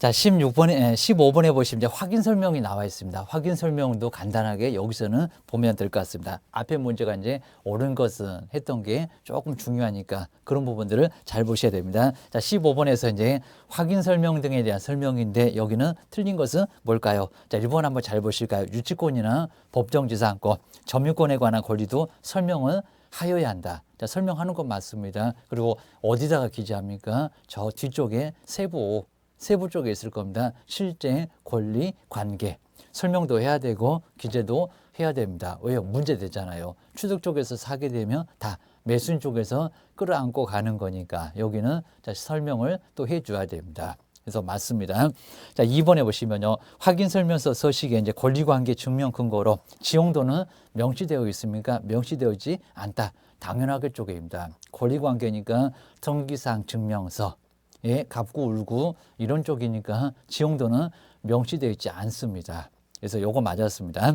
자, 15번에 보시면 이제 확인 설명이 나와 있습니다. 확인 설명도 간단하게 여기서는 보면 될 것 같습니다. 앞에 문제가 이제 옳은 것은 했던 게 조금 중요하니까 그런 부분들을 잘 보셔야 됩니다. 자, 15번에서 이제 확인 설명 등에 대한 설명인데 여기는 틀린 것은 뭘까요? 자, 1번 한번 잘 보실까요? 유치권이나 법정지상권, 점유권에 관한 권리도 설명을 하여야 한다. 자, 설명하는 건 맞습니다. 그리고 어디다가 기재합니까? 저 뒤쪽에 세부 쪽에 있을 겁니다. 실제 권리 관계 설명도 해야 되고 기재도 해야 됩니다. 왜요? 문제 되잖아요. 취득 쪽에서 사게 되면 다 매수인 쪽에서 끌어안고 가는 거니까 여기는 자, 설명을 또 해줘야 됩니다. 그래서 맞습니다. 자, 2번에 보시면요. 확인 설명서 서식에 이제 권리관계 증명 근거로 지용도는 명시되어 있습니까? 명시되어 있지 않다. 당연하게 쪽입니다. 권리관계니까 등기사항 증명서, 예, 갑구, 울구 이런 쪽이니까 지용도는 명시되어 있지 않습니다. 그래서 요거 맞았습니다.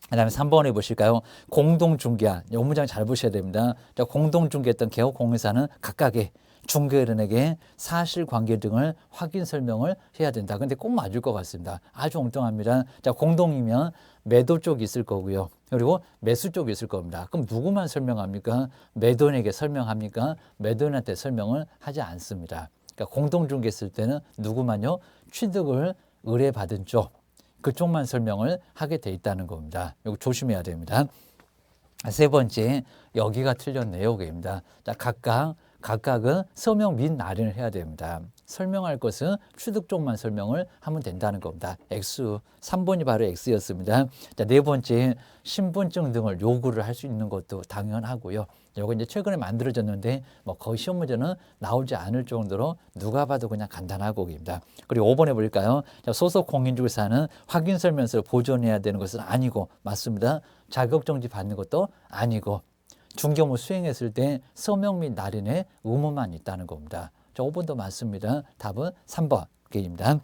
그 다음에 3번에 보실까요? 공동중개한. 이 문장 잘 보셔야 됩니다. 공동중개했던 개업공인사는 각각의 중개인에게 사실관계 등을 확인 설명을 해야 된다. 근데 꼭 맞을 것 같습니다. 아주 엉뚱합니다. 자, 공동이면 매도 쪽이 있을 거고요. 그리고 매수 쪽이 있을 겁니다. 그럼 누구만 설명합니까? 매도인에게 설명합니까? 매도인한테 설명을 하지 않습니다. 그러니까 공동중개 했을 때는 누구만요? 취득을 의뢰받은 쪽, 그쪽만 설명을 하게 돼 있다는 겁니다. 이거 조심해야 됩니다. 세 번째, 여기가 틀렸네요. 여기입니다. 자, 각각은 서명 및 날인을 해야 됩니다. 설명할 것은 취득 쪽만 설명을 하면 된다는 겁니다. X, 3번이 바로 X였습니다. 자, 네 번째, 신분증 등을 요구를 할 수 있는 것도 당연하고요. 요거 이제 최근에 만들어졌는데 뭐 거의 시험 문제는 나오지 않을 정도로 누가 봐도 그냥 간단하고입니다. 그리고 5번에 볼까요? 자, 소속 공인중개사는 확인 설명서를 보존해야 되는 것은 아니고 맞습니다. 자격정지 받는 것도 아니고 중개업무 수행했을 때 서명 및 날인의 의무만 있다는 겁니다. 자, 5번도 맞습니다. 답은 3번입니다.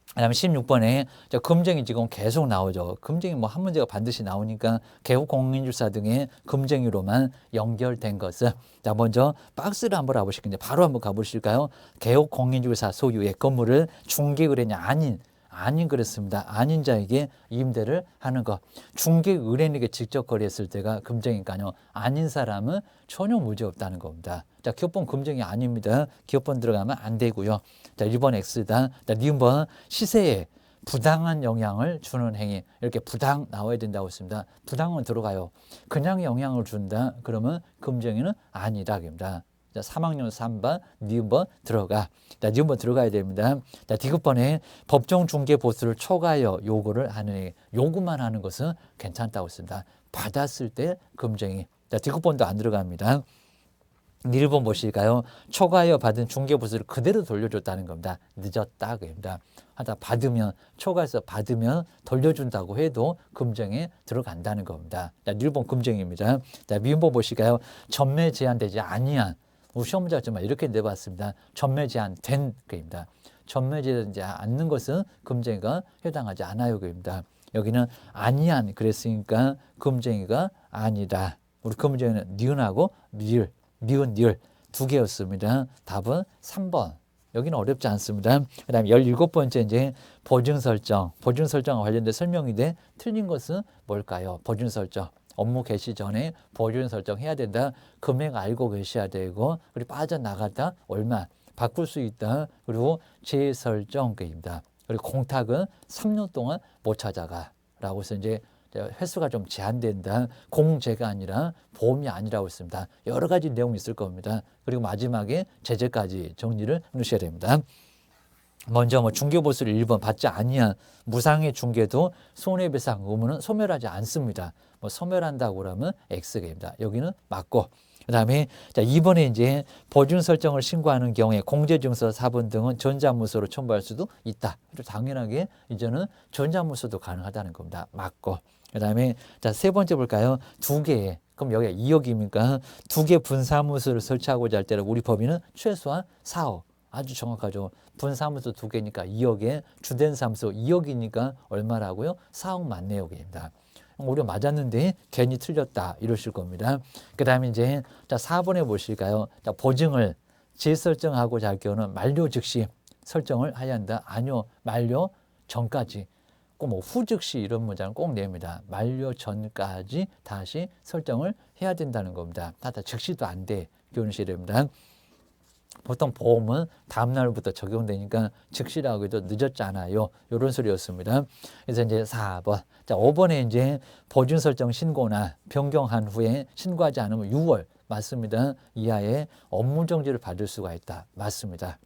그다음에 16번에 금쟁이 지금 계속 나오죠. 금쟁이 뭐 한 문제가 반드시 나오니까 개업공인중개사 등의 금쟁이로만 연결된 것은 자, 먼저 박스를 한번 가보실 건데 바로 한번 가보실까요? 개업공인중개사 소유의 건물을 중개의뢰냐 아닌 그랬습니다. 아닌 자에게 임대를 하는 것. 중개의뢰인에게 직접 거래했을 때가 금쟁이니까요. 아닌 사람은 전혀 문제 없다는 겁니다. 자, 기업번 금쟁이 아닙니다. 기업번 들어가면 안 되고요. 자, 1번 X다. 자, 니은번 시세에 부당한 영향을 주는 행위. 이렇게 부당 나와야 된다고 했습니다. 부당은 들어가요. 그냥 영향을 준다. 그러면 금쟁이는 아니다. 입니다. 자, 3학년 3번, 니은번 들어가. 자, 니은번 들어가야 됩니다. 자, 디귿번에 법정 중개 보수를 초과하여 요구를 하는, 요구만 하는 것은 괜찮다고 했습니다. 받았을 때 금쟁이. 자, 디귿번도 안 들어갑니다. 1번 보실까요? 초과하여 받은 중개 보수를 그대로 돌려줬다는 겁니다. 늦었다. 그입니다. 하다 받으면, 초과해서 받으면 돌려준다고 해도 금쟁에 들어간다는 겁니다. 자, 1번 금쟁입니다. 자, 미음번 보실까요? 전매 제한되지 아니한. 우리 시험 문제가 정말 이렇게 내봤습니다. 전매 제한된 거입니다. 전매 제한되지 않는 것은 금쟁이가 해당하지 않아요. 거입니다. 여기는 아니한 그랬으니까 금쟁이가 아니다. 우리 금쟁이는 니은하고 미을, 미은, 니을 두 개였습니다. 답은 3번. 여기는 어렵지 않습니다. 그 다음에 17번째 이제 보증 설정과 관련된 설명인데 틀린 것은 뭘까요? 보증 설정. 업무 개시 전에 보증 설정해야 된다. 금액 알고 계셔야 되고 그리고 빠져나갔다 얼마 바꿀 수 있다. 그리고 재설정입니다. 그리고 공탁은 3년 동안 못 찾아가 라고 해서 이제 횟수가 좀 제한된다. 공제가 아니라 보험이 아니라고 했습니다. 여러 가지 내용이 있을 겁니다. 그리고 마지막에 제재까지 정리를 해놓으셔야 됩니다. 먼저 뭐 중개보수를 1번 받지 아니한 무상의 중개도 손해배상 의무는 소멸하지 않습니다. 뭐 소멸한다고 그러면 X입니다. 여기는 맞고. 그다음에 자, 2번에 이제 보증 설정을 신고하는 경우에 공제증서 사본 등은 전자문서로 첨부할 수도 있다. 당연하게 이제는 전자문서도 가능하다는 겁니다. 맞고. 그다음에 자, 세 번째 볼까요? 두 개. 그럼 여기가 2억입니까? 두 개 분사무소를 설치하고자 할 때는 우리 법인은 최소한 4억. 아주 정확하죠. 분사무소 두 개니까 2억에 주된 사무소 2억이니까 얼마라고요? 4억 만내역입니다. 우리가 맞았는데 괜히 틀렸다 이러실 겁니다. 그 다음에 이제 자 4번에 보실까요? 자, 보증을 재설정하고자 할 경우는 만료 즉시 설정을 해야 한다. 아니요. 만료 전까지. 꼭 뭐 후즉시 이런 문장을 꼭 냅니다. 만료 전까지 다시 설정을 해야 된다는 겁니다. 다 즉시도 안 돼. 교훈하셔야 됩니다. 보통 보험은 다음 날부터 적용되니까 즉시라고 해도 늦었잖아요. 이런 소리였습니다. 그래서 이제 4번. 자, 5번에 이제 보증 설정 신고나 변경한 후에 신고하지 않으면 6월 맞습니다. 이하의 업무 정지를 받을 수가 있다. 맞습니다.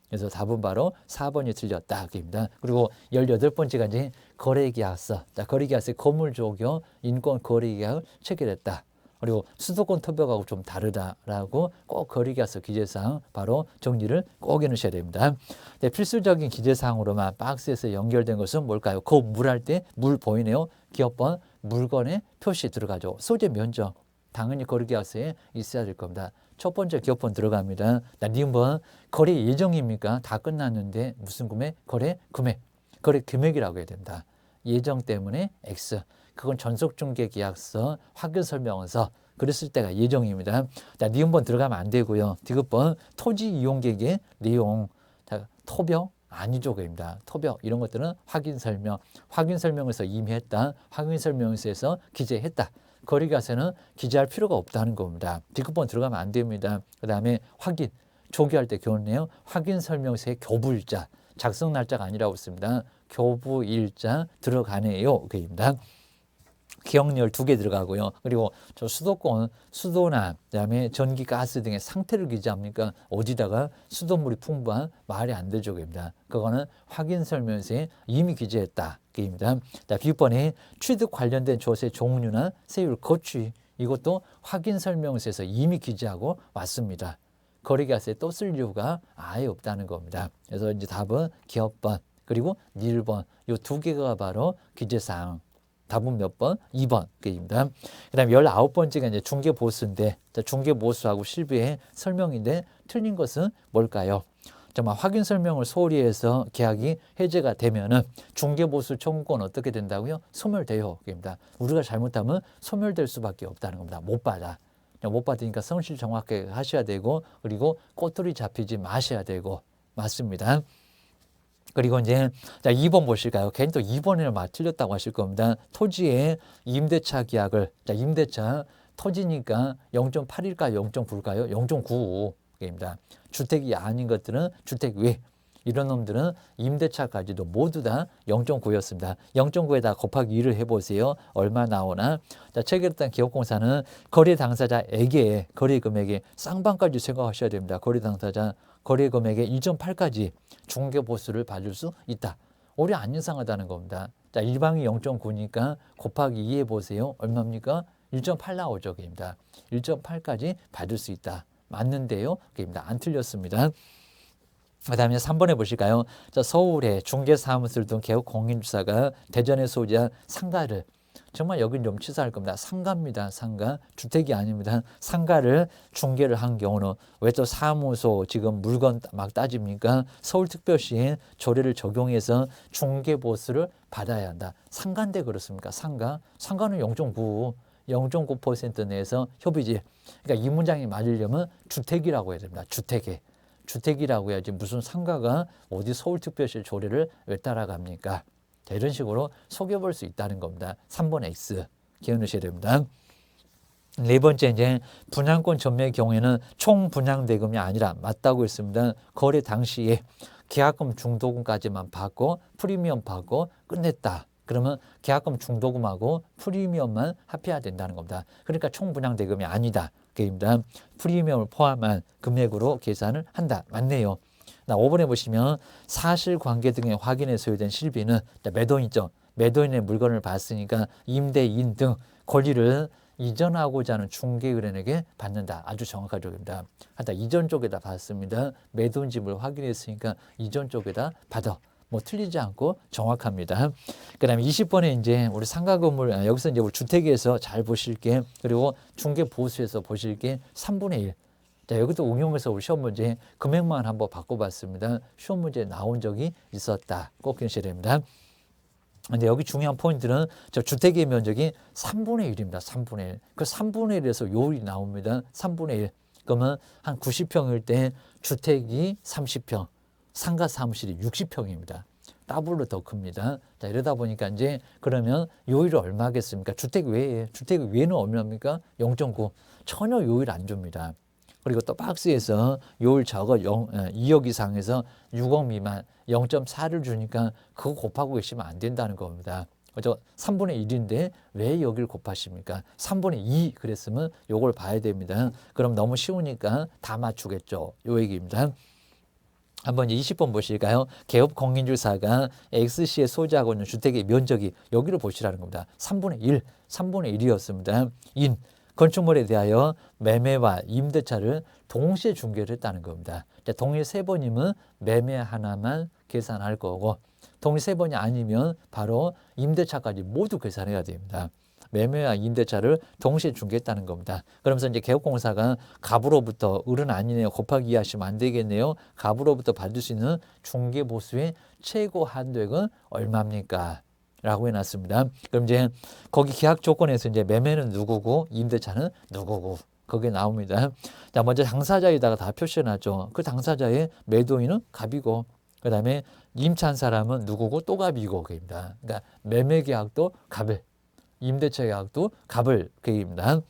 그래서 답은 바로 4번이 틀렸다. 입니다. 그리고 18번째가 이제 거래계약서. 자, 거래계약서의 건물 조교, 인권 거래계약을 체결했다. 그리고 수도권 토벽하고 좀 다르다라고 꼭 거래계약서 기재사항 바로 정리를 꼭 해놓으셔야 됩니다. 네, 필수적인 기재사항으로만 박스에서 연결된 것은 뭘까요? 그 물할 때 물 보이네요. 기업번 물건에 표시 들어가죠. 소재 면적 당연히 거래계약서에 있어야 될 겁니다. 첫 번째 기업번 들어갑니다. 니은번 거래 예정입니까? 다 끝났는데 무슨 금액? 거래 금액. 거래 금액이라고 해야 된다. 예정 때문에 X. 그건 전속중개계약서, 확인설명서 그랬을 때가 예정입니다. 니은번 들어가면 안 되고요. 디귿번 토지 이용계획의 내용. 자, 토벽 아니죠. 그입니다. 토벽 이런 것들은 확인설명. 확인설명에서 이미 했다. 확인설명서에서 기재했다. 거래계약서는 기재할 필요가 없다는 겁니다. 디귿번 들어가면 안 됩니다. 그 다음에 확인, 조기할 때 교훈해요. 확인설명서의 교부일자, 작성 날짜가 아니라고 했습니다. 교부일자 들어가네요. 그입니다. 기억열 2개 들어가고요. 그리고 저 수도권, 수도나 그다음에 전기, 가스 등의 상태를 기재합니까? 어디다가 수돗물이 풍부한 말이 안 되죠. 그입니다. 그거는 확인 설명서에 이미 기재했다. 그입니다. 자, B번에 취득 관련된 조세 종류나 세율 거취 이것도 확인 설명서에서 이미 기재하고 왔습니다. 거래계약서에 또 쓸 이유가 아예 없다는 겁니다. 그래서 이제 답은 기업번 그리고 니을번 이 2개가 바로 기재사항. 답은 몇 번? 2번. 입니다. 그 다음에 19번째가 이제 중개보수인데, 중개보수하고 실비의 설명인데, 틀린 것은 뭘까요? 정말 확인 설명을 소홀히 해서 계약이 해제가 되면은 중개보수 청구권 어떻게 된다고요? 소멸돼요. 입니다. 우리가 잘못하면 소멸될 수밖에 없다는 겁니다. 못 받아. 못 받으니까 성실 정확하게 하셔야 되고, 그리고 꼬투리 잡히지 마셔야 되고, 맞습니다. 그리고 이제 자 2번 보실까요? 괜히 또 2번을 틀렸다고 하실 겁니다. 토지의 임대차 계약을 자 임대차 토지니까 0.8일까요? 0.9일까요? 0.95입니다. 주택이 아닌 것들은 주택 외 이런 놈들은 임대차까지도 모두 다 0.9였습니다. 0.9에다 곱하기 2를 해보세요. 얼마 나오나? 자, 체결했던 기업공사는 거래 당사자에게 거래 금액의 쌍방까지 생각하셔야 됩니다. 거래 당사자 거래 금액의 1.8까지 중개보수를 받을 수 있다. 오히려 안 이상하다는 겁니다. 자, 일방이 0.9니까 곱하기 2 해보세요. 얼마입니까? 1.8 나오죠. 그입니다. 1.8까지 받을 수 있다. 맞는데요. 그입니다. 안 틀렸습니다. 그 다음에 3번에 보실까요? 자, 서울에 중개사무소를 둔 개업 공인주사가 대전에 소유한 상가를 정말 여긴 좀 치사할 겁니다. 상가입니다. 상가. 주택이 아닙니다. 상가를 중개를 한 경우는 왜 또 사무소 지금 물건 막 따집니까? 서울특별시에 조례를 적용해서 중개보수를 받아야 한다. 상가인데 그렇습니까? 상가. 상가는 0.9. 0.9% 내에서 협의지. 그러니까 이 문장이 맞으려면 주택이라고 해야 됩니다. 주택에. 주택이라고 해야지 무슨 상가가 어디 서울특별시 조례를 왜 따라갑니까? 자, 이런 식으로 속여볼 수 있다는 겁니다. 3번 X 기억하셔야 됩니다. 네 번째 이제 분양권 전매의 경우에는 총 분양 대금이 아니라 맞다고 했습니다. 거래 당시에 계약금 중도금까지만 받고 프리미엄 받고 끝냈다. 그러면 계약금 중도금하고 프리미엄만 합해야 된다는 겁니다. 그러니까 총 분양 대금이 아니다. 그입니다. 프리미엄을 포함한 금액으로 계산을 한다. 맞네요. 5번에 보시면 사실관계 등의 확인에 소요된 실비는 매도인이죠. 매도인의 물건을 봤으니까 임대인 등 권리를 이전하고자 하는 중개의뢰인에게 받는다. 아주 정확한 쪽입니다. 하다 이전 쪽에다 받습니다. 매도인 집을 확인했으니까 이전 쪽에다 받아. 뭐 틀리지 않고 정확합니다. 그 다음에 20번에 이제 우리 상가 건물, 여기서 이제 우리 주택에서 잘 보실게. 그리고 중개 보수에서 보실게 3분의 1. 자, 여기도 응용해서 우리 시험 문제 금액만 한번 바꿔봤습니다. 시험 문제 나온 적이 있었다. 꼭 기억하셔야 됩니다. 근데 여기 중요한 포인트는 저 주택의 면적이 3분의 1입니다. 3분의 1. 그 3분의 1에서 요일이 나옵니다. 3분의 1. 그러면 한 90평일 때 주택이 30평. 상가 사무실이 60평입니다. 더블로 더 큽니다. 자, 이러다 보니까 이제 그러면 요율이 얼마겠습니까? 주택 외에는 얼마입니까? 0.9. 전혀 요율 안 줍니다. 그리고 또 박스에서 요율 적어 2억 이상에서 6억 미만 0.4를 주니까 그거 곱하고 계시면 안 된다는 겁니다. 그죠? 3분의 1인데 왜 여기를 곱하십니까? 3분의 2 그랬으면 요걸 봐야 됩니다. 그럼 너무 쉬우니까 다 맞추겠죠. 요 얘기입니다. 한번 20번 보실까요? 개업 공인주사가 X시에 소지하고 있는 주택의 면적이 여기를 보시라는 겁니다. 3분의 1이었습니다. 인, 건축물에 대하여 매매와 임대차를 동시에 중개를 했다는 겁니다. 동일 3번이면 매매 하나만 계산할 거고 동일 3번이 아니면 바로 임대차까지 모두 계산해야 됩니다. 매매와 임대차를 동시에 중개했다는 겁니다. 그러면서 이제 개업공사가 갑으로부터 을은 아니네요. 곱하기 2 하시면 안 되겠네요. 갑으로부터 받을 수 있는 중개보수의 최고 한도액은 얼마입니까? 라고 해놨습니다. 그럼 이제 거기 계약 조건에서 이제 매매는 누구고 임대차는 누구고 거기에 나옵니다. 자, 먼저 당사자에다가 다 표시해놨죠. 그 당사자의 매도인은 갑이고 그 다음에 임차한 사람은 누구고 또 갑이고 그입니다. 그러니까 매매 계약도 갑을 임대차 계약도 갑을 계획입니다.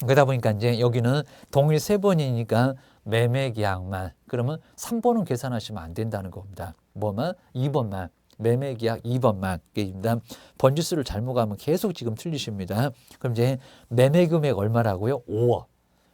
그러다 보니까 이제 여기는 동일 3번이니까 매매 계약만 그러면 3번은 계산하시면 안 된다는 겁니다. 뭐만? 2번만 매매 계약 2번만 계획입니다. 번지수를 잘못 가면 계속 지금 틀리십니다. 그럼 이제 매매 금액 얼마라고요? 5억.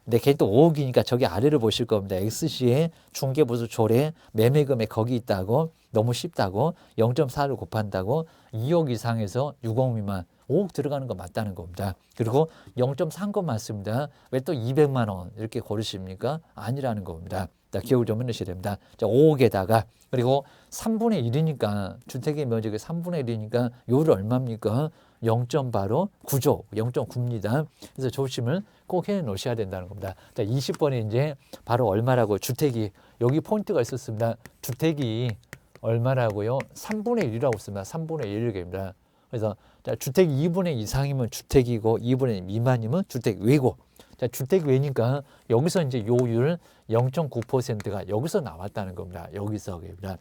근데 걔 또 5억이니까 저기 아래를 보실 겁니다. X시에 중개보수 조례 매매 금액 거기 있다고 너무 쉽다고 0.4를 곱한다고 2억 이상에서 6억 미만 5억 들어가는 거 맞다는 겁니다. 그리고 0.3 건 맞습니다. 왜 또 200만 원 이렇게 고르십니까? 아니라는 겁니다. 자, 기억을 좀 해놓으셔야 됩니다. 자, 5억에다가 그리고 3분의 1이니까 주택의 면적이 3분의 1이니까 요율 얼마입니까? 0.9죠. 0.9입니다. 그래서 조심을 꼭 해 놓으셔야 된다는 겁니다. 자, 20번에 이제 바로 얼마라고 주택이 여기 포인트가 있었습니다. 주택이 얼마라고요? 3분의 1이라고 씁니다. 3분의 1입니다. 그래서 자, 주택 2분의 이상이면 주택이고 2분의 미만이면 주택 외고. 자, 주택 외니까 여기서 이제 요율 0.9%가 여기서 나왔다는 겁니다. 여기서입니다.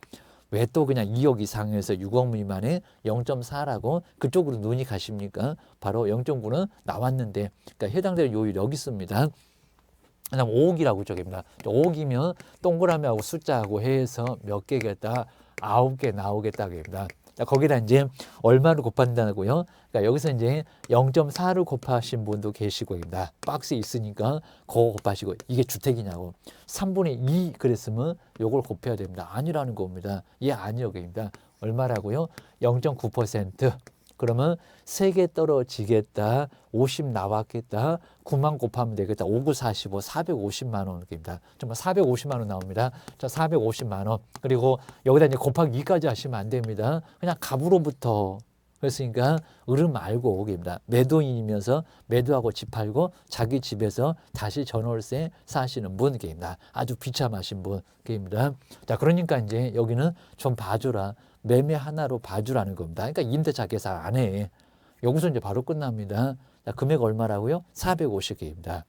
왜 또 그냥 2억 이상에서 6억 미만에 0.4라고 그쪽으로 눈이 가십니까? 바로 0.9는 나왔는데 그러니까 해당되는 요율 여기 있습니다. 그다음 5억이라고 적입니다. 5억이면 동그라미하고 숫자하고 해서 몇 개겠다? 9개 나오겠다입니다. 거기다 이제 얼마를 곱한다고요? 그러니까 여기서 이제 0.4를 곱하신 분도 계시고입니다. 박스에 있으니까 그거 곱하시고 이게 주택이냐고 3분의 2 그랬으면 요걸 곱해야 됩니다. 아니라는 겁니다. 예, 아니요입니다. 얼마라고요? 0.9%. 그러면 3개 떨어지겠다. 50 나왔겠다. 9만 곱하면 되겠다. 5, 9, 45, 450만 원입니다. 정말 450만 원 나옵니다. 자, 450만 원. 그리고 여기다 이제 곱하기 2까지 하시면 안 됩니다. 그냥 갑으로부터. 그랬으니까 을은 말고 오기입니다. 매도인이면서 매도하고 집 팔고 자기 집에서 다시 전월세 사시는 분입니다. 아주 비참하신 분입니다. 자, 그러니까 이제 여기는 좀 봐주라. 매매 하나로 봐주라는 겁니다. 그러니까 임대차 계산 안 해. 여기서 이제 바로 끝납니다. 자, 금액 얼마라고요? 450개입니다.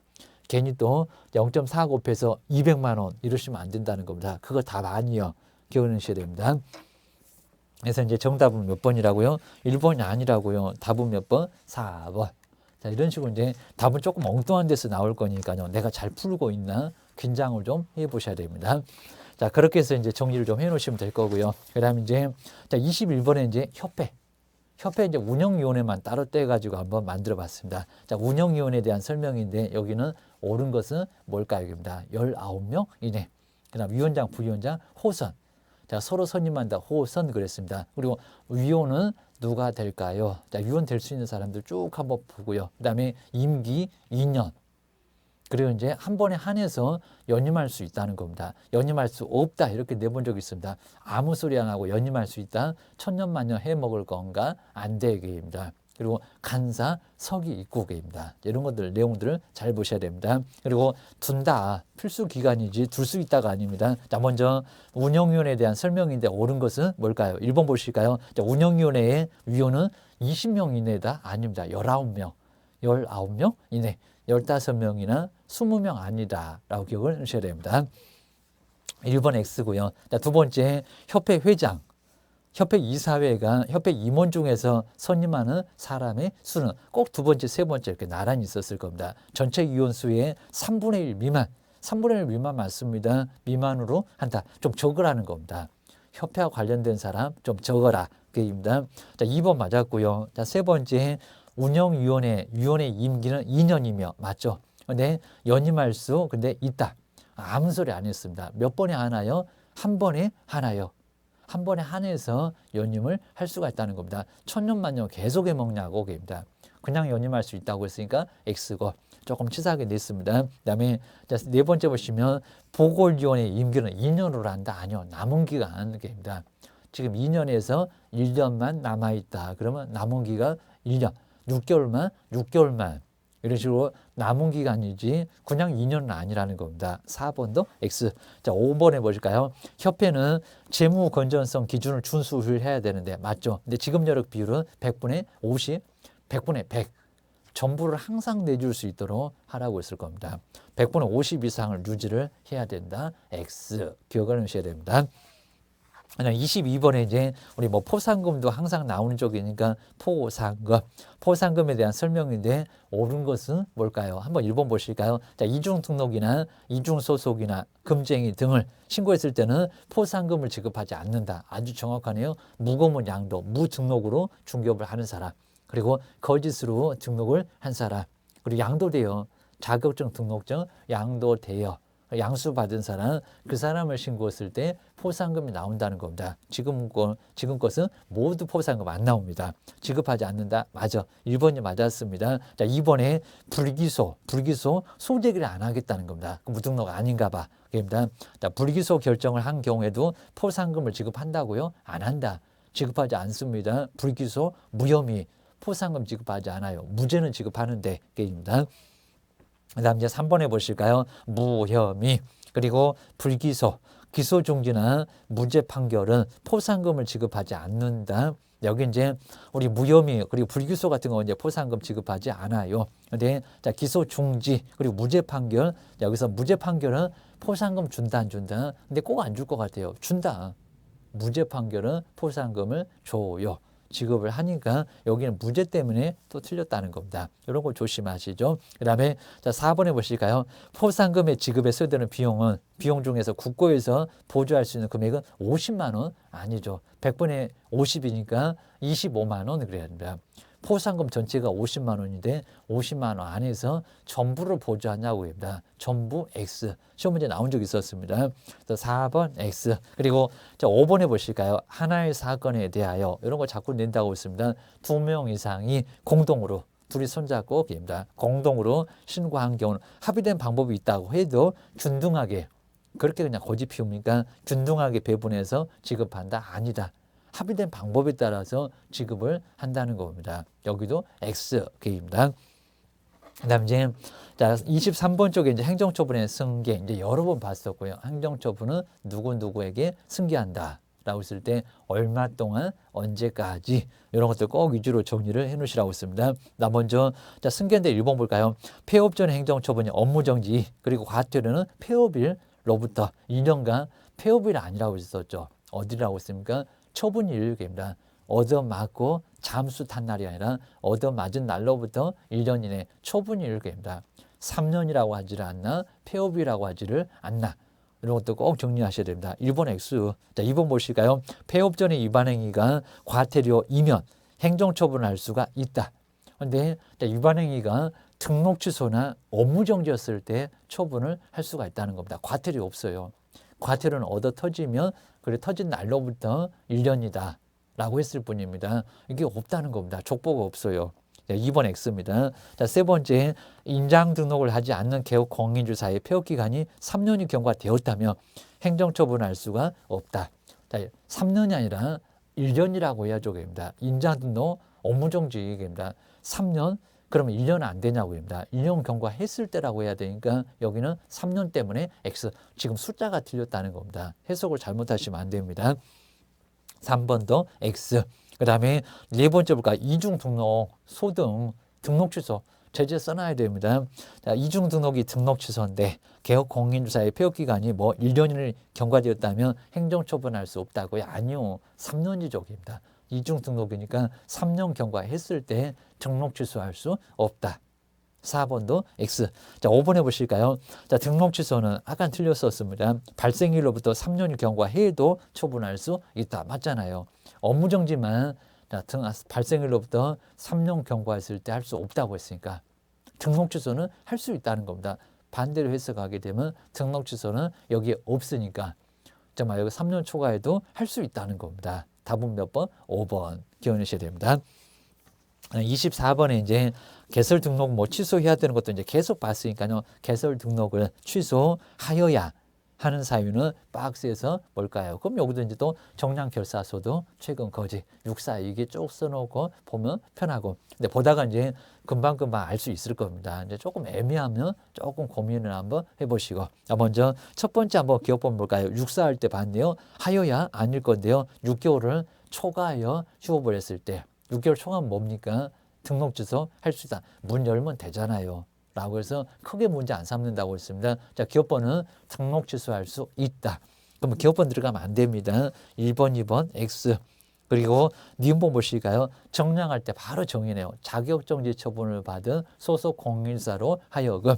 괜히 또 0.4 곱해서 200만 원 이러시면 안 된다는 겁니다. 그거 답 아니요. 기억하셔야 됩니다. 그래서 이제 정답은 몇 번이라고요? 1번이 아니라고요. 답은 몇 번? 4번. 자, 이런 식으로 이제 답은 조금 엉뚱한 데서 나올 거니까요. 내가 잘 풀고 있나? 긴장을 좀 해보셔야 됩니다. 자, 그렇게 해서 이제 정리를 좀 해놓으시면 될 거고요. 그 다음에 이제, 자, 21번에 이제 협회 이제 운영위원회만 따로 떼가지고 한번 만들어 봤습니다. 자, 운영위원회에 대한 설명인데 여기는 옳은 것은 뭘까요? 여기입니다. 19명 이내. 그 다음 위원장, 부위원장, 호선. 자, 서로 선임한다. 호선 그랬습니다. 그리고 위원은 누가 될까요? 자, 위원 될 수 있는 사람들 쭉 한번 보고요. 그 다음에 임기 2년. 그리고 이제 한 번에 한해서 연임할 수 있다는 겁니다. 연임할 수 없다 이렇게 내본 적이 있습니다. 아무 소리 안 하고 연임할 수 있다. 천년만년 해먹을 건가 안 되게입니다. 그리고 간사, 서기, 입국입니다. 이런 것들 내용들을 잘 보셔야 됩니다. 그리고 둔다 필수 기간이지 둘 수 있다가 아닙니다. 자, 먼저 운영위원회에 대한 설명인데 옳은 것은 뭘까요? 1번 보실까요? 자, 운영위원회의 위원은 20명 이내다 아닙니다. 19명, 19명 이내. 15명이나 20명 아니다 라고 기억을 하셔야 됩니다. 1번 X고요. 자, 두 번째 협회 회장. 협회 이사회가 협회 임원 중에서 선임하는 사람의 수는 꼭 두 번째, 세 번째 이렇게 나란히 있었을 겁니다. 전체 위원 수의 3분의 1 미만, 3분의 1 미만 맞습니다. 미만으로 한다. 좀 적으라는 겁니다. 협회와 관련된 사람 좀 적어라. 그입니다. 자, 2번 맞았고요. 자, 세 번째 운영위원회 임기는 2년이며 맞죠? 근데 연임할 수 근데 있다. 아무 소리 안 했습니다. 몇 번에 하나요? 한 번에 하나요. 한 번에 한해서 연임을 할 수가 있다는 겁니다. 천년만년 계속 해먹냐고 그입니다. 그냥 연임할 수 있다고 했으니까 X고 조금 치사하게 냈습니다. 그다음에 네 번째 보시면 보궐위원회 임기는 2년으로 한다. 아니요. 남은 기간 그입니다. 지금 2년에서 1년만 남아있다. 그러면 남은 기간 1년, 6개월만 이런 식으로 남은 기간이지 그냥 2년은 아니라는 겁니다. 4번도 X. 자, 5번에 보실까요? 협회는 재무 건전성 기준을 준수해야 되는데 맞죠? 근데 지급 여력 비율은 100분의 50, 100분의 100. 전부를 항상 내줄 수 있도록 하라고 했을 겁니다. 100분의 50 이상을 유지를 해야 된다. X. 기억을 하셔야 됩니다. 22번에 이제 우리 뭐 포상금도 항상 나오는 쪽이니까 포상금에 대한 설명인데 옳은 것은 뭘까요? 한번 1번 보실까요? 자, 이중 등록이나 이중 소속이나 금쟁이 등을 신고했을 때는 포상금을 지급하지 않는다. 아주 정확하네요. 무고문 양도, 무등록으로 중개업을 하는 사람, 그리고 거짓으로 등록을 한 사람, 그리고 양도돼요. 자격증, 등록증 양도돼요. 양수 받은 사람, 그 사람을 신고했을 때 포상금이 나온다는 겁니다. 지금 것은 모두 포상금 안 나옵니다. 지급하지 않는다. 맞아. 1번이 맞았습니다. 자, 2번에 불기소 소재기를 안 하겠다는 겁니다. 무등록 아닌가 봐. 그입니다. 자, 불기소 결정을 한 경우에도 포상금을 지급한다고요? 안 한다. 지급하지 않습니다. 불기소 무혐의 포상금 지급하지 않아요. 무죄는 지급하는데 게임입니다. 그 다음 이제 3번에 보실까요? 무혐의, 그리고 불기소, 기소 중지나 무죄 판결은 포상금을 지급하지 않는다. 여기 이제 우리 무혐의 그리고 불기소 같은 거 이제 포상금 지급하지 않아요. 근데 자, 기소 중지 그리고 무죄 판결, 여기서 무죄 판결은 포상금 준다 안 준다. 근데 꼭 안 줄 것 같아요. 준다. 무죄 판결은 포상금을 줘요. 지급을 하니까 여기는 무죄 때문에 또 틀렸다는 겁니다. 이런 거 조심하시죠. 그 다음에 자, 4번에 보실까요? 포상금의 지급에 쓰이는 비용 중에서 국고에서 보조할 수 있는 금액은 50만 원 아니죠. 100분의 50이니까 25만 원 그래야 됩니다. 포상금 전체가 50만 원인데 50만 원 안에서 전부를 보조하냐고 합니다. 전부 X. 시험 문제 나온 적이 있었습니다. 4번 X. 그리고 5번에 보실까요? 하나의 사건에 대하여 이런 거 자꾸 낸다고 했습니다. 2명 이상이 공동으로 둘이 손잡고 입니다. 공동으로 신고한 경우는 합의된 방법이 있다고 해도 균등하게 그렇게 그냥 고집 피웁니까? 균등하게 배분해서 지급한다? 아니다. 합의된 방법에 따라서 지급을 한다는 겁니다. 여기도 X 개입니다. 그다음 이제 자 23번 쪽에 이제 행정처분의 승계 이제 여러 번 봤었고요. 행정처분은 누구에게 승계한다라고 했을 때 얼마 동안 언제까지 이런 것들 꼭 위주로 정리를 해놓으시라고 했습니다. 나 먼저 자 승계인데 1번 볼까요? 폐업 전 행정처분이 업무정지 그리고 과태료는 폐업일로부터 2년간 폐업일 아니라고 했었죠. 어디라고 했습니까? 처분일입니다. 얻어맞고 잠수 탄 날이 아니라 얻어맞은 날로부터 1년 이내 처분일입니다. 3년이라고 하지를 않나 폐업이라고 하지를 않나 이런 것도 꼭 정리하셔야 됩니다. 1번 X. 자, 2번 보실까요? 폐업 전의 위반 행위가 과태료이면 행정처분을 할 수가 있다. 그런데 위반 행위가 등록 취소나 업무 정지였을 때 처분을 할 수가 있다는 겁니다. 과태료 없어요. 과태료는 얻어 터지면 그래 터진 날로부터 1년이다 라고 했을 뿐입니다. 이게 없다는 겁니다. 족보가 없어요. 2번 X입니다. 자, 세 번째, 인장 등록을 하지 않는 개업 공인주사의 폐업 기간이 3년이 경과되었다면 행정처분할 수가 없다. 자, 3년이 아니라 1년이라고 해야죠. 입니다. 인장 등록 업무정지 얘기입니다. 3년 그러면 1년 안 되냐고 합니다. 1년 경과했을 때라고 해야 되니까 여기는 3년 때문에 X. 지금 숫자가 틀렸다는 겁니다. 해석을 잘못하시면 안 됩니다. 3번도 X. 그 다음에 네 번째 볼까? 이중 등록, 소등, 등록 취소. 제재 써놔야 됩니다. 자, 이중 등록이 등록 취소인데 개업 공인주사의 폐업 기간이 뭐 1년을 경과되었다면 행정 처분할 수 없다고요? 아니요. 3년 지속입니다. 이중 등록이니까 3년 경과했을 때 등록 취소할 수 없다. 4번도 X. 자, 5번 해보실까요? 자, 등록 취소는 아까 틀렸었습니다. 발생일로부터 3년이 경과해도 처분할 수 있다. 맞잖아요. 업무정지만 자, 발생일로부터 3년 경과했을 때 할 수 없다고 했으니까 등록 취소는 할 수 있다는 겁니다. 반대로 해석하게 되면 등록 취소는 여기에 없으니까 정말 여기 3년 초과해도 할 수 있다는 겁니다. 답은 몇 번? 5번 기억하셔야 됩니다. 24번에 이제 개설 등록 뭐 취소해야 되는 것도 이제 계속 봤으니까요. 개설 등록을 취소하여야 하는 사유는 박스에서 뭘까요? 그럼 여기도 이제 또 정량 결사소도 최근 거지 육사 이게 쭉 써놓고 보면 편하고. 근데 보다가 이제 금방금방 알 수 있을 겁니다. 이제 조금 애매하면 조금 고민을 한번 해보시고. 자, 먼저 첫 번째 한번 기억본 볼까요? 육사할 때 봤네요. 하여야 아닐 건데요. 6개월을 초과하여 휴업을 했을 때 6개월 초과하면 뭡니까? 등록 취소 할 수 있다. 문 열면 되잖아요. 라고 해서 크게 문제 안 삼는다고 했습니다. 자, 기업번은 등록 취소할 수 있다. 그럼 기업번 들어가면 안 됩니다. 1번, 2번, X. 그리고 니은번 보실까요? 정량할 때 바로 정의네요. 자격정지 처분을 받은 소속 공인사로 하여금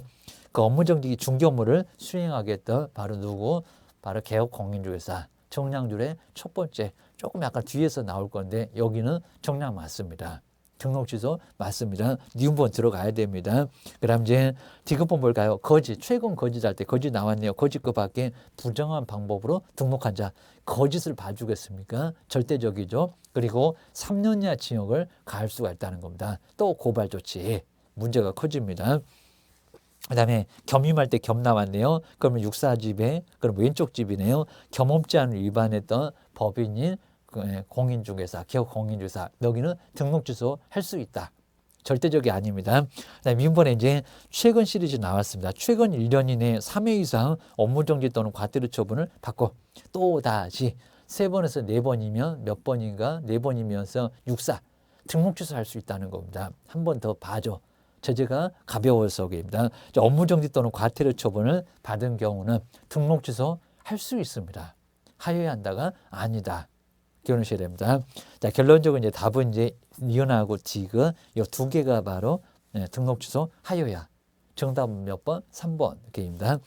그 업무정지 중개 업무를 수행하겠다. 바로 누구? 바로 개업 공인중개사. 정량률의 첫 번째. 조금 약간 뒤에서 나올 건데 여기는 정량 맞습니다. 등록 취소 맞습니다. 니은번 들어가야 됩니다. 그다음 이제 디귿번 볼까요? 거짓, 최근 거짓할 때 거짓 나왔네요. 거짓 그 밖에 부정한 방법으로 등록한 자. 거짓을 봐주겠습니까? 절대적이죠. 그리고 3년 이하 징역을 가할 수가 있다는 겁니다. 또 고발 조치. 문제가 커집니다. 그다음에 겸임할 때 겸 나왔네요. 그러면 육사집에 그럼 왼쪽 집이네요. 겸업제한을 위반했던 법인인 공인중개사, 기업 공인중개사 여기는 등록 취소 할 수 있다. 절대적이 아닙니다. 그다음에 민번에 이제 최근 시리즈 나왔습니다. 최근 1년 이내 3회 이상 업무정지 또는 과태료 처분을 받고 또 다시 3번에서 4번이면 몇 번인가 4번이면서 육사 등록 취소할 수 있다는 겁니다. 한 번 더 봐줘. 제재가 가벼워서입니다. 업무정지 또는 과태료 처분을 받은 경우는 등록 취소 할 수 있습니다. 하여야 한다가 아니다. 기억하셔야 됩니다. 자, 결론적으로 이제 답은 이제 니은하고 디귿 이 두 개가 바로 등록 취소 하여야. 정답은 몇 번? 3번 이렇게입니다.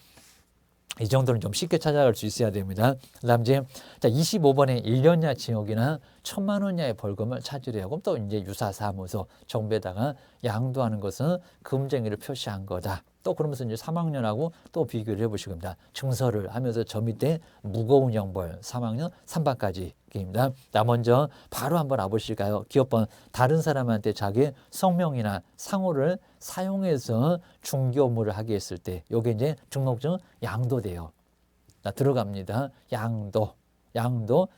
이 정도는 좀 쉽게 찾아갈 수 있어야 됩니다. 그다음 이제 자 25번에 1년 이하 징역이나 1,000만 원 이하의 벌금을 찾으래요. 그럼 또 이제 유사사무소 정부에다가 양도하는 것은 금쟁이를 표시한 거다. 또 그러면서 이제 3학년하고 또 비교를 해보시고 겁니다. 증서를 하면서 저 밑에 무거운 형벌 3학년 3반까지입니다. 자, 먼저 바로 한번 와보실까요? 기업번 다른 사람한테 자기 성명이나 상호를 사용해서 중개 업무를 하게 했을 때 요게 이제 등록증 양도돼요. 자, 들어갑니다. 양도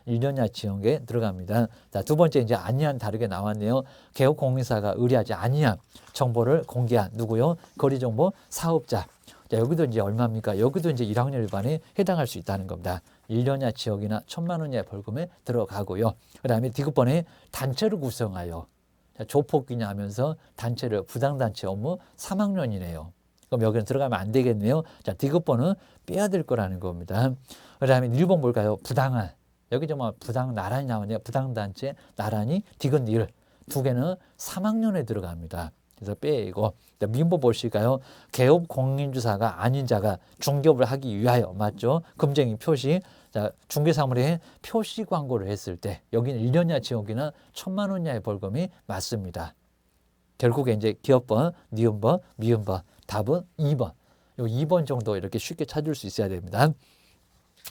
1년 이하 징역에 들어갑니다. 자, 두 번째 이제 아니한 다르게 나왔네요. 개업공인사가 의뢰하지 아니한 정보를 공개한 누구요? 거리정보 사업자. 자, 여기도 이제 얼마입니까? 여기도 이제 1학년 일반에 해당할 수 있다는 겁니다. 1년 이하 징역이나 1,000만 원 이하의 벌금에 들어가고요. 그 다음에 디귿번에 단체를 구성하여 자, 조폭기냐 하면서 단체를 부당단체 업무 3학년이네요. 그럼 여기는 들어가면 안 되겠네요. 자, 디귿번은 빼야 될 거라는 겁니다. 그 다음에 1번 볼까요? 부당한. 여기 정말 부당 나란히 나오네요. 부당단체, 나란히, 디귿 니을. 두 개는 3학년에 들어갑니다. 그래서 빼고. 민법 보실까요? 개업 공인주사가 아닌 자가 중개업을 하기 위하여. 맞죠? 금쟁이 표시. 자, 중개사물에 표시 광고를 했을 때 여기는 1년 이하 징역이나 1,000만 원 이하의 벌금이 맞습니다. 결국에 이제 기업번, 니은번, 미은번. 답은 2번. 요 2번 정도 이렇게 쉽게 찾을 수 있어야 됩니다.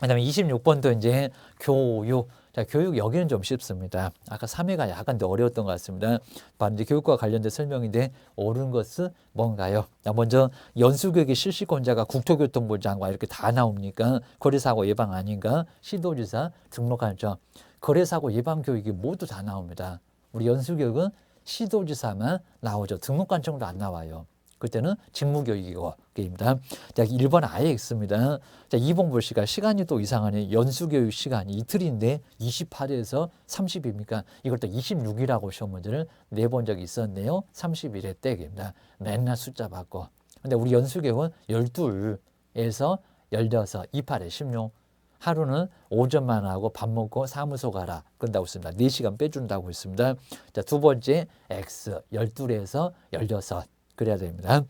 그다음에 26번도 이제 교육. 자, 교육 여기는 좀 쉽습니다. 아까 3회가 약간 더 어려웠던 것 같습니다. 바로 이제 교육과 관련된 설명인데 옳은 것은 뭔가요? 자, 먼저 연수교육의 실시권자가 국토교통부 장관 이렇게 다 나옵니까? 거래사고 예방 아닌가? 시도지사 등록할 점. 거래사고 예방 교육이 모두 다 나옵니다. 우리 연수교육은 시도지사만 나오죠. 등록관청도 안 나와요. 그때는 직무교육이고 입니다. 자, 1번 아예 X입니다. 자, 2번 보시니까 시간이 또 이상하네. 연수교육 시간이 이틀인데 28에서 30입니까? 이걸 또 26이라고 시험 문제를 내본 적이 있었네요. 31회 때입니다. 맨날 숫자 바꿔. 근데 우리 연수교육은 12에서 16, 28에 16. 하루는 오전만 하고 밥 먹고 사무소 가라. 그런다고 했습니다. 4시간 빼준다고 했습니다. 자, 두 번째 X 12에서 16 그래야 됩니다.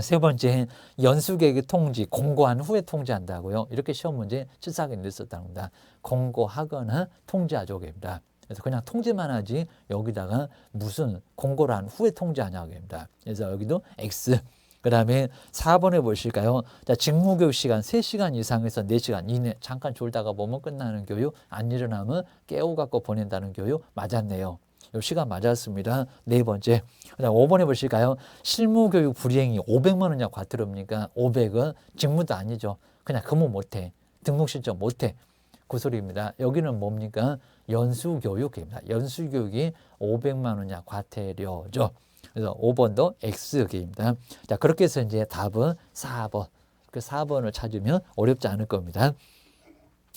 세 번째 연수계획의 통지 공고한 후에 통지한다고요. 이렇게 시험 문제 실사하게 냈었다는 겁니다. 공고하거나 통지하죠입니다. 그래서 그냥 통지만 하지 여기다가 무슨 공고를 한 후에 통지하냐고 합니다. 그래서 여기도 X. 그 다음에 4번에 보실까요? 자, 직무교육 시간 3시간 이상에서 4시간 이내 잠깐 졸다가 보면 끝나는 교육, 안 일어나면 깨워 갖고 보낸다는 교육 맞았네요. 요 시간 맞았습니다. 네 번째. 그다음 5번에 보실까요? 실무교육 불이행이 500만 원이냐 과태료입니까? 500은 직무도 아니죠. 그냥 근무 못해. 등록 신청 못해. 그 소리입니다. 여기는 뭡니까? 연수교육입니다. 연수교육이 500만 원이냐 과태료죠. 그래서 5번도 X입니다. 자, 그렇게 해서 이제 답은 4번. 그 4번을 찾으면 어렵지 않을 겁니다.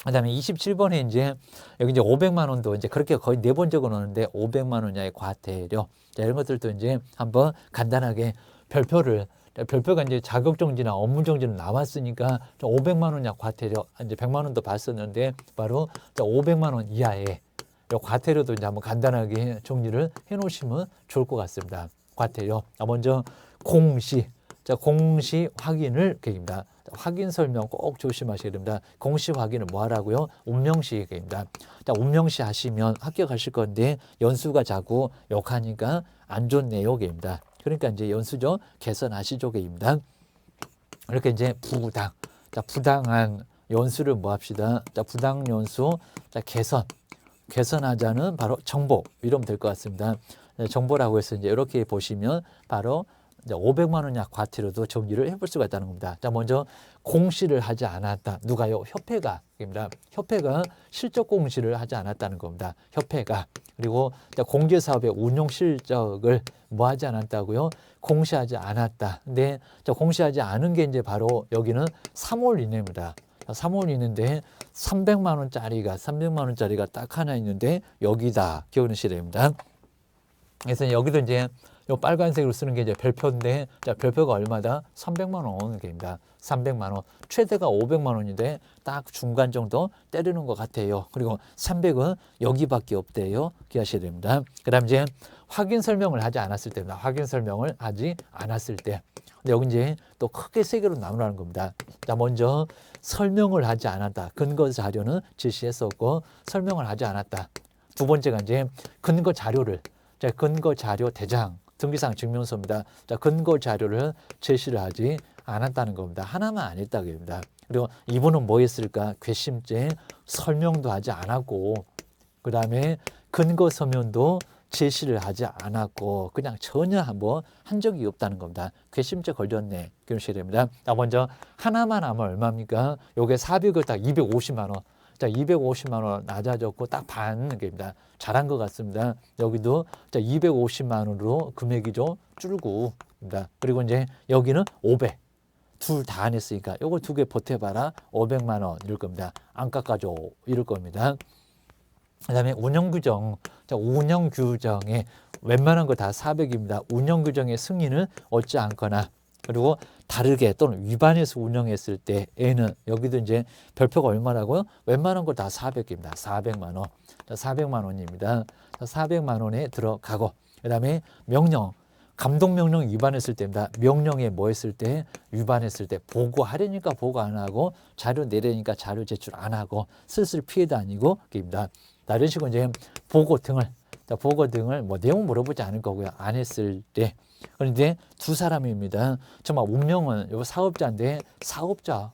그다음에 27번에 이제 여기 이제 500만 원도 이제 그렇게 거의 내본 적은 없는데 500만 원이냐의 과태료. 자, 이런 것들도 이제 한번 간단하게 별표가 이제 자격정지나 업무정지는 나왔으니까 500만 원이냐 과태료 이제 100만 원도 봤었는데 바로 500만 원 이하의 과태료도 이제 한번 간단하게 정리를 해 놓으시면 좋을 것 같습니다. 과태료. 먼저 공시. 자, 공시 확인을 계획입니다. 확인 설명 꼭 조심하셔야 됩니다. 공시 확인은 뭐 하라고요? 운명시 계획입니다. 자, 운명시 하시면 합격하실 건데 연수가 자꾸 욕하니까 안 좋네요 계획입니다. 그러니까 이제 연수죠. 개선하시죠 계획입니다. 이렇게 이제 부당. 자, 부당한 연수를 뭐 합시다. 자, 부당 연수. 자, 개선하자는 바로 정보 이러면 될 것 같습니다. 정보라고 해서 이제 이렇게 보시면 바로 500만 원 약 과태료도 정리를 해볼 수가 있다는 겁니다. 자, 먼저 공시를 하지 않았다. 누가요? 협회가입니다. 협회가 실적 공시를 하지 않았다는 겁니다. 협회가. 그리고 공제사업의 운용 실적을 뭐 하지 않았다고요? 공시하지 않았다. 근데 공시하지 않은 게 이제 바로 여기는 3월 이내입니다. 3월 이내인데 300만 원짜리가 딱 하나 있는데 여기다 기억하셔야 됩니다. 그래서 여기도 이제 요 빨간색으로 쓰는 게 이제 별표인데, 자, 별표가 얼마다? 300만 원입니다. 300만 원. 최대가 500만 원인데 딱 중간 정도 때리는 것 같아요. 그리고 300은 여기밖에 없대요. 기억하셔야 됩니다. 그 다음 이제 확인 설명을 하지 않았을 때입니다. 확인 설명을 하지 않았을 때. 근데 여기 이제 또 크게 세 개로 나누라는 겁니다. 자, 먼저 설명을 하지 않았다. 근거 자료는 제시했었고 설명을 하지 않았다. 두 번째가 이제 근거 자료를, 자, 근거 자료 대장. 등기상 증명서입니다. 자, 근거 자료를 제시를 하지 않았다는 겁니다. 하나만 안 했다고 합니다. 그리고 이분은 뭐 했을까? 괘씸죄 설명도 하지 않았고, 그 다음에 근거 서면도 제시를 하지 않았고, 그냥 전혀 한번 한 적이 없다는 겁니다. 괘씸죄 걸렸네. 그러셔야 됩니다. 자, 먼저 하나만 하면 얼마입니까? 요게 400을 딱 250만 원. 자, 250만 원 낮아졌고 딱 반입니다. 잘한 것 같습니다. 여기도 자, 250만 원으로 금액이 좀 줄고입니다. 그리고 이제 여기는 500. 둘 다 안 했으니까 요거 두 개 보태봐라. 500만 원 이럴 겁니다. 안 깎아줘 이럴 겁니다. 그다음에 운영규정. 자, 운영규정에 웬만한 거 다 400입니다. 운영규정의 승인을 얻지 않거나 그리고 다르게 또는 위반해서 운영했을 때에는 여기도 이제 별표가 얼마라고요? 웬만한 거 다 400입니다. 400만 원. 자, 400만 원입니다. 자, 400만 원에 들어가고 그다음에 명령. 감독명령 위반했을 때입니다. 명령에 뭐 했을 때? 위반했을 때 보고하려니까 보고 안 하고 자료 내려니까 자료 제출 안 하고 슬슬 피해 다니고 입니다. 자, 이런 식으로 이제 보고 등을 뭐 내용 물어보지 않을 거고요. 안 했을 때. 그런데 두 사람입니다. 정말 운명은 요 사업자인데 사업자.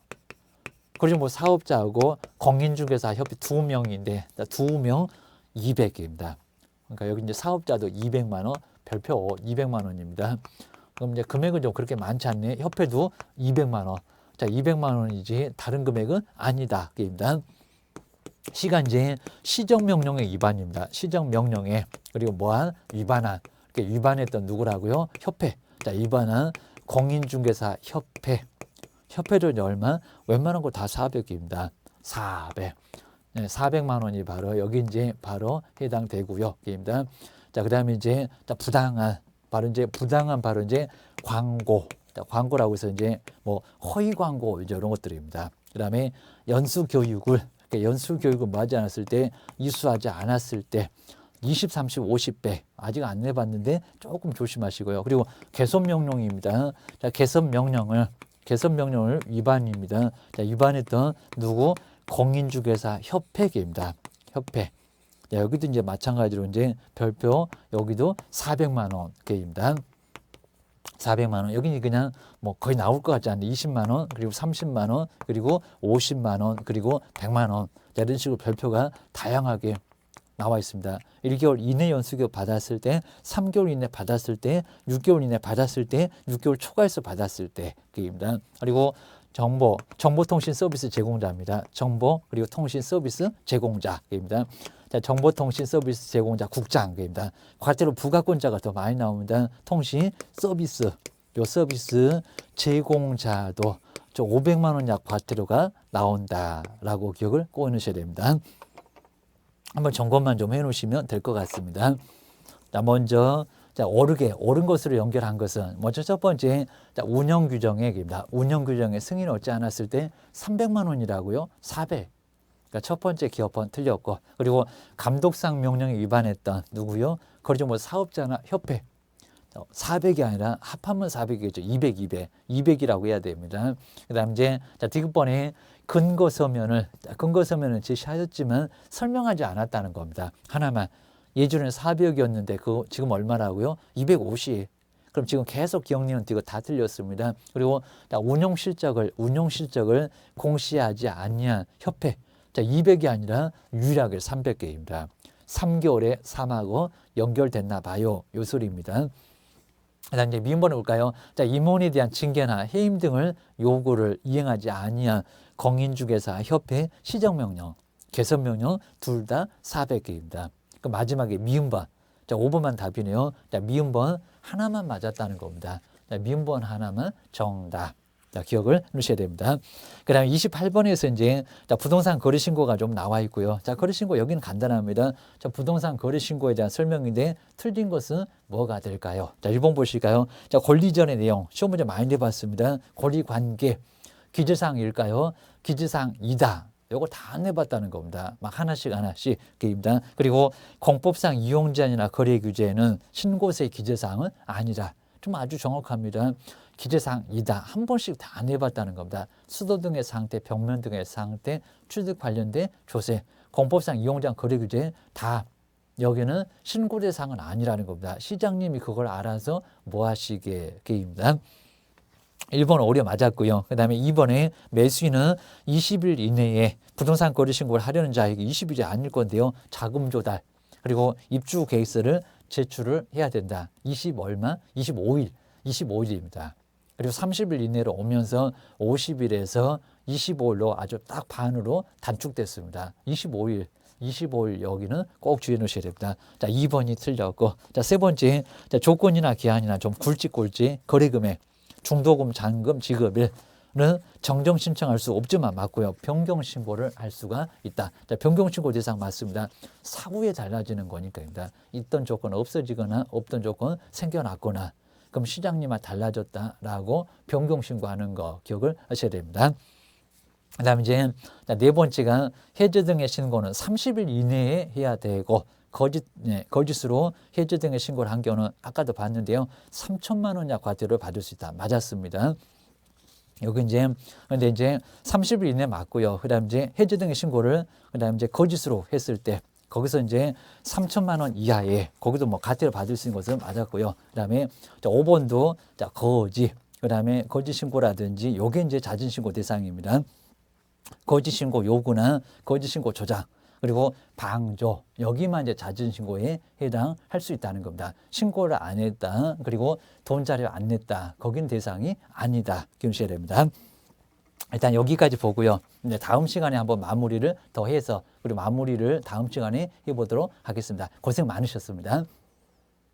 그리고 뭐 사업자하고 공인중개사 협회 2명인데 2명 200입니다. 그러니까 여기 이제 사업자도 200만 원, 별표 200만 원입니다. 그럼 이제 금액은 좀 그렇게 많지 않네. 협회도 200만 원. 자, 200만 원이지 다른 금액은 아니다. 입니다. 시간제 시정명령의 위반입니다. 시정명령에 그리고 뭐한 위반한. 위반했던 누구라고요? 협회. 자, 2번은 공인중개사 협회도 이제 얼마? 웬만한 거 다 400입니다. 400. 네, 400만 원이 바로 여기 이제 바로 해당되고요. 입니다. 자, 그다음에 이제 부당한 바로 이제 광고. 자, 광고라고 해서 이제 뭐 허위 광고 이제 이런 것들입니다. 그다음에 연수 교육을 뭐 하지 않았을 때, 이수하지 않았을 때 20, 30, 50배 아직 안 내봤는데 조금 조심하시고요. 그리고 개선 명령입니다. 자, 개선 명령을 위반입니다. 자, 위반했던 누구? 공인중개사 협회계입니다. 협회. 자, 여기도 이제 마찬가지로 이제 별표 여기도 400만 원계입니다. 400만 원. 여기 그냥 뭐 거의 나올 것 같지 않나요? 20만 원, 그리고 30만 원, 그리고 50만 원, 그리고 100만 원. 자, 이런 식으로 별표가 다양하게 나와 있습니다. 1개월 이내 연수교 받았을 때, 3개월 이내 받았을 때, 6개월 이내 받았을 때, 6개월 초과해서 받았을 때 그입니다. 그리고 정보통신 서비스 제공자입니다. 정보 그리고 통신 서비스 제공자입니다. 자, 정보통신 서비스 제공자 국장입니다. 과태료 부가권자가 더 많이 나옵니다. 통신 서비스, 요 서비스 제공자도 500만 원 약 과태료가 나온다라고 기억을 꼭 해놓으셔야 됩니다. 한번 점검만 좀 해놓으시면 될 것 같습니다. 자, 먼저 옳은 것으로 연결한 것은 먼저 첫 번째 운영규정액입니다. 운영규정의 승인을 얻지 않았을 때 300만 원이라고요? 400. 그러니까 첫 번째 기업은 틀렸고, 그리고 감독상 명령에 위반했던 누구요? 거래정보 사업자나 협회. 400이 아니라 합하면 400이겠죠. 200이라고 해야 됩니다. 그 다음 이제 디귿번에 근거 서면을 제시하였지만 설명하지 않았다는 겁니다. 하나만. 예전에 400이었는데 그 지금 얼마라고요? 250. 그럼 지금 계속 기억니은 이거 다 틀렸습니다. 그리고 운용 실적을 공시하지 아니한 협회. 자, 200이 아니라 유일하게 300개입니다. 3개월에 3하고 연결됐나 봐요. 요 소리입니다. 그다음 이제 미음번에 볼까요? 자, 임원에 대한 징계나 해임 등을 요구를 이행하지 아니한 공인중개사 협회 시정명령, 개선명령 둘 다 400개입니다. 그 마지막에 미음번. 자, 5번만 답이네요. 자, 미음번 하나만 맞았다는 겁니다. 자, 미음번 하나만 정답. 자, 기억을 넣으셔야 됩니다. 그 다음에 28번에서 이제 부동산 거래신고가 좀 나와 있고요. 자, 거래신고 여기는 간단합니다. 자, 부동산 거래신고에 대한 설명인데 틀린 것은 뭐가 될까요? 자, 1번 보실까요? 자, 권리전의 내용. 시험 문제 많이 내봤습니다. 권리관계. 기재사항일까요? 기재사항이다. 요거 다 안 내봤다는 겁니다. 막 하나씩입니다. 그리고 공법상 이용 제한이나 거래 규제는 신고세 기재사항은 아니다. 좀 아주 정확합니다. 기재사항이다. 한 번씩 다 내봤다는 겁니다. 수도 등의 상태, 벽면 등의 상태, 취득 관련된 조세, 공법상 이용 제한 거래 규제 다 여기는 신고 대상은 아니라는 겁니다. 시장님이 그걸 알아서 뭐 하시게입니다. 1번 오류 맞았고요. 그 다음에 2번에 매수인은 20일 이내에 부동산 거래 신고를 하려는 자에게 20일이 아닐 건데요. 자금 조달 그리고 입주 계획서를 제출을 해야 된다. 25일입니다. 그리고 30일 이내로 오면서 50일에서 25일로 아주 딱 반으로 단축됐습니다. 25일 여기는 꼭 주의해 놓으셔야 됩니다. 자, 2번이 틀렸고, 자, 세 번째, 자, 조건이나 기한이나 좀 굵직굵직 거래금액, 중도금, 잔금, 지급일은 정정 신청할 수 없지만 맞고요. 변경 신고를 할 수가 있다. 자, 변경 신고 대상 맞습니다. 사후에 달라지는 거니까입니다. 있던 조건 없어지거나 없던 조건 생겨났거나 그럼 시장님과 달라졌다라고 변경 신고하는 거 기억을 하셔야 됩니다. 그다음에 이제 네 번째가 해제 등의 신고는 30일 이내에 해야 되고 거짓으로 해제 등의 신고를 한 경우는 아까도 봤는데요. 3천만 원 이하 과태료를 받을 수 있다. 맞았습니다. 여기 근데 이제 30일 이내 맞고요. 그다음 이제 해제 등의 신고를 그다음 이제 거짓으로 했을 때 거기서 이제 3천만 원 이하에 거기도 뭐 과태료 받을 수 있는 것은 맞았고요. 그다음에 5번도 거짓 그다음에 거짓 신고라든지 요게 이제 자진 신고 대상입니다. 거짓 신고 요구나 거짓 신고 조작 그리고 방조 여기만 이제 자진 신고에 해당할 수 있다는 겁니다. 신고를 안 했다 그리고 돈 자료 안 냈다 거긴 대상이 아니다 기억하셔야 됩니다. 일단 여기까지 보고요. 이제 다음 시간에 한번 마무리를 더 해서 그리고 마무리를 다음 시간에 해보도록 하겠습니다. 고생 많으셨습니다.